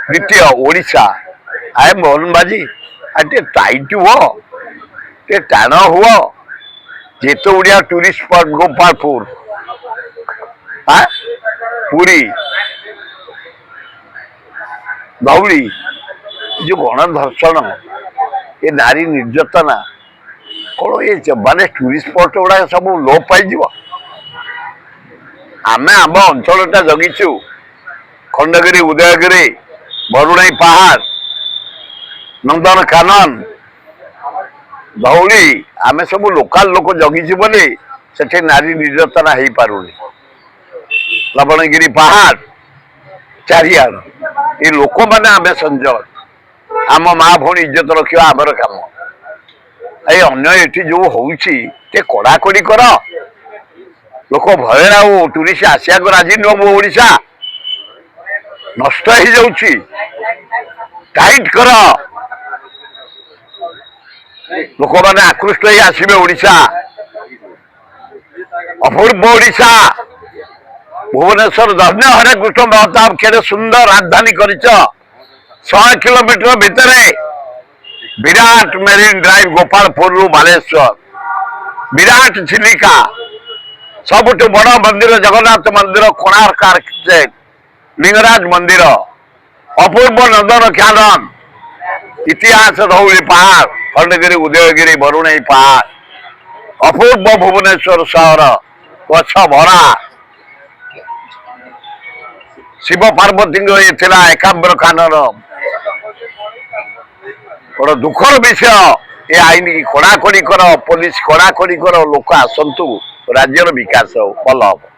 द्वितीय ओडिशा आए मोहन बाजी आटे टाइट हुआ टे टाण हुआ जेते उड़िया टूरिस्ट स्पॉट गोपालपुर हाँ पुरी धौली जो गणधर्षण ये नारी निर्यातना कौन ये माने टूरिस्ट स्पॉट गुड़ा सब लोप पाई आम आम अंचलटा जगिचु खंडगिरी उदयगिरी बरुणाई पहाड़ नंदन कानन धौली आम सब लोकाल लोक जगिचु बोली से नारी निर्यातना हो पारुनी लवणगिरी पहाड़ चारिआड़ ये लोक मैंने आम संजय आम माँ भौणी इज्जत रखा आमर कम ये अन्य जो होउची ते कड़ाकड़ी कर लोक भय टूरिस्ट आसिया को राजी नुह मो ओडिशा नष्ट हो जाउची टाइट कर लोक मैंने आकृष्ट ही आसबे ओडिशा अपूर्व ओडिशा भुवनेश्वर धन्य हरे कृष्ण महताब केड़े सुंदर राजधानी कर 100 किलोमीटर भितर विराट मेरीन ड्राइव गोपालपुर बालेश्वर विराट चिलिका सबुठ बड़ मंदिर जगन्नाथ मंदिर कोणार्क आर्किटेक्ट लिंगराज मंदिर अपूर्व नंदन कानन इतिहास धौली पहाड़ खंडगिरी उदयगिरी बरुणाई पहाड़ अपूर्व भुवनेश्वर सहर गछ भरा शिव पार्वती एकाम्बर कानन बड़ दुखर विषय ये आईन की कड़ाकड़ी कर पुलिस कड़ाकड़ी कर लोक आसतु राज्यर विकास भल हम।